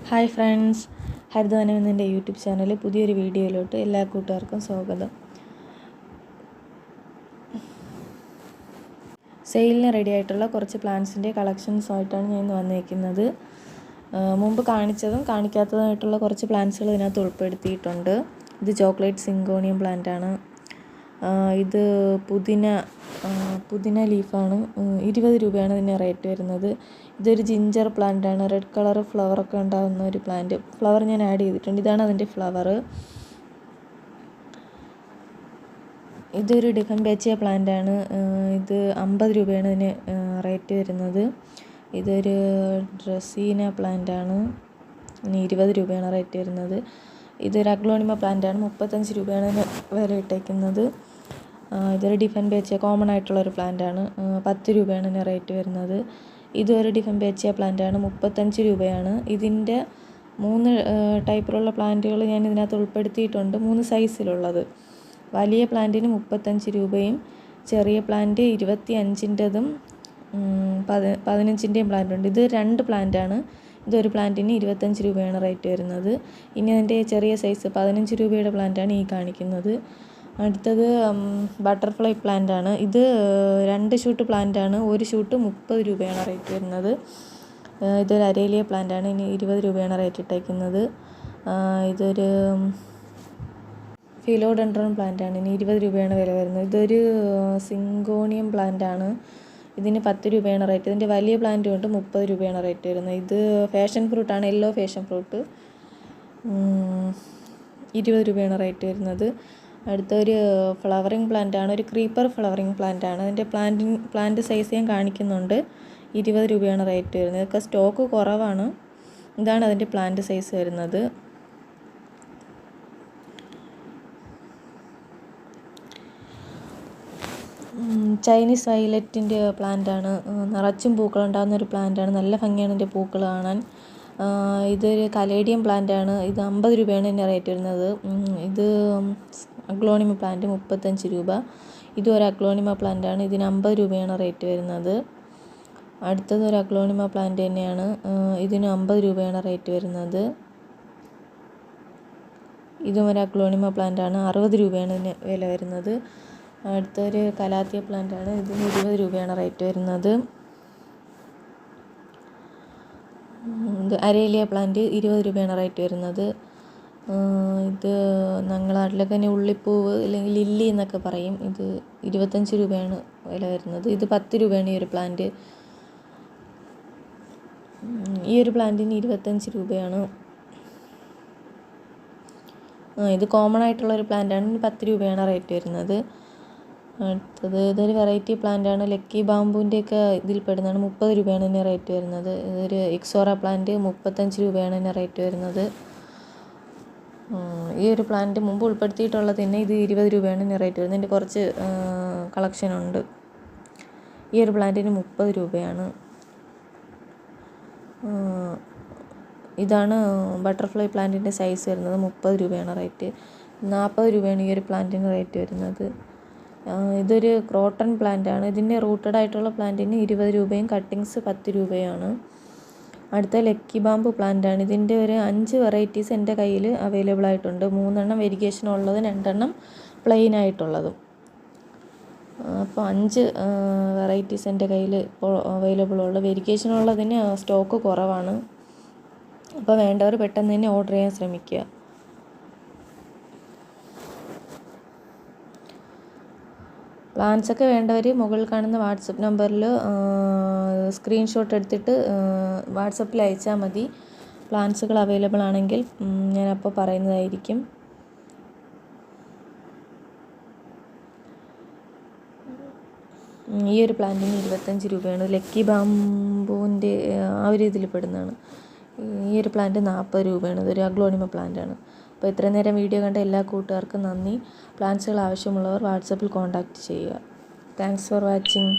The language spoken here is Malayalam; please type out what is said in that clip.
ഹായ് ഫ്രണ്ട്സ്, ഹരിതവനം എന്നെൻ്റെ യൂട്യൂബ് ചാനലിൽ പുതിയൊരു വീഡിയോയിലോട്ട് എല്ലാ കൂട്ടുകാർക്കും സ്വാഗതം. സെയിലിന് റെഡി ആയിട്ടുള്ള കുറച്ച് പ്ലാന്റ്സിൻ്റെ കളക്ഷൻസുമായിട്ടാണ് ഞാൻ ഇന്ന് വന്നിരിക്കുന്നത്. മുമ്പ് കാണിച്ചതും കാണിക്കാത്തതുമായിട്ടുള്ള കുറച്ച് പ്ലാന്റ്സുകൾ ഇതിനകത്ത് ഉൾപ്പെടുത്തിയിട്ടുണ്ട്. ഇത് ചോക്ലേറ്റ് സിങ്കോണിയം പ്ലാന്റാണ്. ഇത് പുതിന ലീഫാണ്. 20 രൂപയാണ് ഇതിൻ്റെ റേറ്റ് വരുന്നത്. ഇതൊരു ജിഞ്ചർ പ്ലാന്റാണ്. റെഡ് കളർ ഫ്ലവറൊക്കെ ഉണ്ടാകുന്ന ഒരു പ്ലാന്റ്. ഫ്ലവർ ഞാൻ ആഡ് ചെയ്തിട്ടുണ്ട്. ഇതാണ് അതിൻ്റെ ഫ്ലവർ. ഇതൊരു ഡിഫൻബേച്ചിയ പ്ലാന്റാണ്. ഇത് 50 രൂപയാണ് ഇതിന് റേറ്റ് വരുന്നത്. ഇതൊരു ഡ്രസീന പ്ലാന്റാണ്. ഇനി 20 രൂപയാണ് റേറ്റ് വരുന്നത്. ഇതൊരു അഗ്ലോണിമ പ്ലാന്റാണ്. 35 രൂപയാണ് ഇതിന് വില ഇട്ടേക്കുന്നത്. ഇതൊരു ഡിഫൻബേച്ചിയ കോമൺ ആയിട്ടുള്ളൊരു പ്ലാന്റാണ്. 10 രൂപയാണ് ഇതിന് റേറ്റ് വരുന്നത്. ഇതൊരു ഡിഫൻബേച്ചിയ പ്ലാന്റാണ്. 35 രൂപയാണ്. ഇതിൻ്റെ 3 ടൈപ്പിലുള്ള പ്ലാന്റുകൾ ഞാൻ ഇതിനകത്ത് ഉൾപ്പെടുത്തിയിട്ടുണ്ട്. 3 സൈസിലുള്ളത്. വലിയ പ്ലാന്റിന് 35 രൂപയും ചെറിയ പ്ലാന്റ് 25-ൻ്റെതും 15-ൻ്റെയും പ്ലാന്റ് ഉണ്ട്. ഇത് 2 പ്ലാന്റാണ്. ഇതൊരു പ്ലാന്റിന് 25 രൂപയാണ് റേറ്റ് വരുന്നത്. ഇനി അതിൻ്റെ ചെറിയ സൈസ് 15 രൂപയുടെ പ്ലാന്റാണ് ഈ കാണിക്കുന്നത്. അടുത്തത് ബട്ടർഫ്ലൈ പ്ലാന്റാണ്. ഇത് 2 ഷൂട്ട് പ്ലാന്റാണ്. ഒരു ഷൂട്ട് 30 രൂപയാണ് റേറ്റ് വരുന്നത്. ഇതൊരു അരേലിയ പ്ലാന്റാണ്. ഇനി 20 രൂപയാണ് റേറ്റ് ഇട്ടേക്കുന്നത്. ഇതൊരു ഫിലോഡെൻഡ്രോൺ പ്ലാന്റാണ്. ഇനി 20 രൂപയാണ് വില വരുന്നത്. ഇതൊരു സിങ്കോണിയം പ്ലാന്റാണ്. ഇതിന് 10 രൂപയാണ് റേറ്റ്. ഇതിൻ്റെ വലിയ പ്ലാന്റ് കൊണ്ട് 30 രൂപയാണ് റേറ്റ് വരുന്നത്. ഇത് ഫാഷൻ ഫ്രൂട്ടാണ്. Yellow fashion fruit. 20 രൂപയാണ് റേറ്റ് വരുന്നത്. അടുത്തൊരു ഫ്ലവറിങ് പ്ലാന്റാണ്. ഒരു ക്രീപ്പർ ഫ്ലവറിങ് പ്ലാന്റാണ്. അതിൻ്റെ പ്ലാന്റ് സൈസ് ഞാൻ കാണിക്കുന്നുണ്ട്. 20 രൂപയാണ് റേറ്റ് വരുന്നത്. ഇതൊക്കെ സ്റ്റോക്ക് കുറവാണ്. ഇതാണ് അതിൻ്റെ പ്ലാന്റ് സൈസ് വരുന്നത്. ചൈനീസ് വയലറ്റിൻ്റെ പ്ലാന്റാണ്. നിറച്ചും പൂക്കളുണ്ടാകുന്ന ഒരു പ്ലാന്റാണ്. നല്ല ഭംഗിയാണ് ഇതിൻ്റെ പൂക്കൾ കാണാൻ. ഇതൊരു കലേഡിയം പ്ലാന്റാണ്. ഇത് 50 രൂപയാണ് ഇതിൻ്റെ റേറ്റ് വരുന്നത്. ഇത് അഗ്ലോണിമ പ്ലാന്റ് 35 രൂപ. ഇതും ഒരു അഗ്ലോണിമ പ്ലാന്റാണ്. ഇതിന് 50 രൂപയാണ് റേറ്റ് വരുന്നത്. അടുത്തത് ഒരു അഗ്ലോണിമ പ്ലാന്റ് തന്നെയാണ്. ഇതിന് 50 രൂപയാണ് റേറ്റ് വരുന്നത്. ഇതും ഒരു അഗ്ലോണിമ പ്ലാന്റാണ്. 60 രൂപയാണ് ഇതിന് വില വരുന്നത്. അടുത്തൊരു കലാത്തിയ പ്ലാന്റാണ്. ഇതിന് 20 രൂപയാണ് റേറ്റ് വരുന്നത്. ഇത് അരേലിയ പ്ലാന്റ് 20 രൂപയാണ് റേറ്റ് വരുന്നത്. ഇത് ഞങ്ങളുടെ നാട്ടിലൊക്കെ തന്നെ ഉള്ളിപ്പൂവ് അല്ലെങ്കിൽ ലില്ലി എന്നൊക്കെ പറയും. ഇത് 25 രൂപയാണ് വില വരുന്നത്. ഇത് 10 രൂപയാണ് ഈ ഒരു പ്ലാന്റ്. ഈ ഒരു പ്ലാന്റിന് 25 രൂപയാണ്. ഇത് കോമൺ ആയിട്ടുള്ളൊരു പ്ലാന്റാണ്. 10 രൂപയാണ് റേറ്റ് വരുന്നത്. അടുത്തത് ഇതൊരു വെറൈറ്റി പ്ലാന്റാണ്. ലക്കി ബാമ്പുവിൻ്റെയൊക്കെ ഇതിൽപ്പെടുന്നതാണ്. 30 രൂപയാണ് ഇതിന് റേറ്റ് വരുന്നത്. ഇതൊരു ഇക്സോറ പ്ലാന്റ് 35 രൂപയാണ് ഇതിന് റേറ്റ് വരുന്നത്. ഈ ഒരു പ്ലാന്റ് മുമ്പ് ഉൾപ്പെടുത്തിയിട്ടുള്ളത് തന്നെ. ഇത് 20 രൂപയാണ് ഇതിന് റേറ്റ് വരുന്നത്. ഇതിൻ്റെ കുറച്ച് കളക്ഷൻ ഉണ്ട്. ഈ ഒരു പ്ലാന്റിന് 30 രൂപയാണ്. ഇതാണ് ബട്ടർഫ്ലൈ പ്ലാന്റിൻ്റെ സൈസ് വരുന്നത്. 30 രൂപയാണ് റേറ്റ്. 40 രൂപയാണ് ഈ ഒരു പ്ലാന്റിന് റേറ്റ് വരുന്നത്. ഇതൊരു ക്രോട്ടൺ പ്ലാന്റാണ്. ഇതിൻ്റെ റൂട്ടഡ് ആയിട്ടുള്ള പ്ലാന്റിന് 20 രൂപയും കട്ടിങ്സ് 10 രൂപയാണ്. അടുത്ത ലക്കി ബാമ്പു പ്ലാന്റാണ്. ഇതിൻ്റെ ഒരു 5 വെറൈറ്റീസ് എൻ്റെ കയ്യിൽ അവൈലബിൾ ആയിട്ടുണ്ട്. 3 വെരിഗേഷൻ ഉള്ളതും 2 പ്ലെയിൻ ആയിട്ടുള്ളതും. അപ്പോൾ 5 വെറൈറ്റീസ് എൻ്റെ കയ്യിൽ ഇപ്പോൾ അവൈലബിൾ ഉള്ളു. വെരിഗേഷൻ ഉള്ളതിന് സ്റ്റോക്ക് കുറവാണ്. അപ്പോൾ വേണ്ടവർ പെട്ടെന്ന് തന്നെ ഓർഡർ ചെയ്യാൻ ശ്രമിക്കുക. പ്ലാൻസൊക്കെ വേണ്ടവർ മുകളിൽ കാണുന്ന വാട്സപ്പ് നമ്പറിൽ സ്ക്രീൻഷോട്ട് എടുത്തിട്ട് വാട്സപ്പിൽ അയച്ചാൽ മതി. പ്ലാൻസുകൾ അവൈലബിൾ ആണെങ്കിൽ ഞാനപ്പോൾ പറയുന്നതായിരിക്കും. ഈ ഒരു പ്ലാന്റിന് 25 രൂപയാണ്. ലക്കി ബാമ്പുവിൻ്റെ ആ ഒരു ഇതിൽ പെടുന്നതാണ്. ഈ ഒരു പ്ലാന്റ് 40 രൂപയാണ്. ഇതൊരു അഗ്ലോണിമ പ്ലാന്റാണ്. അപ്പോൾ ഇത്രയും നേരം വീഡിയോ കണ്ട എല്ലാ കൂട്ടുകാർക്കും നന്ദി. പ്ലാന്റ്സുകൾ ആവശ്യമുള്ളവർ വാട്സപ്പിൽ കോൺടാക്റ്റ് ചെയ്യുക. Thanks for watching.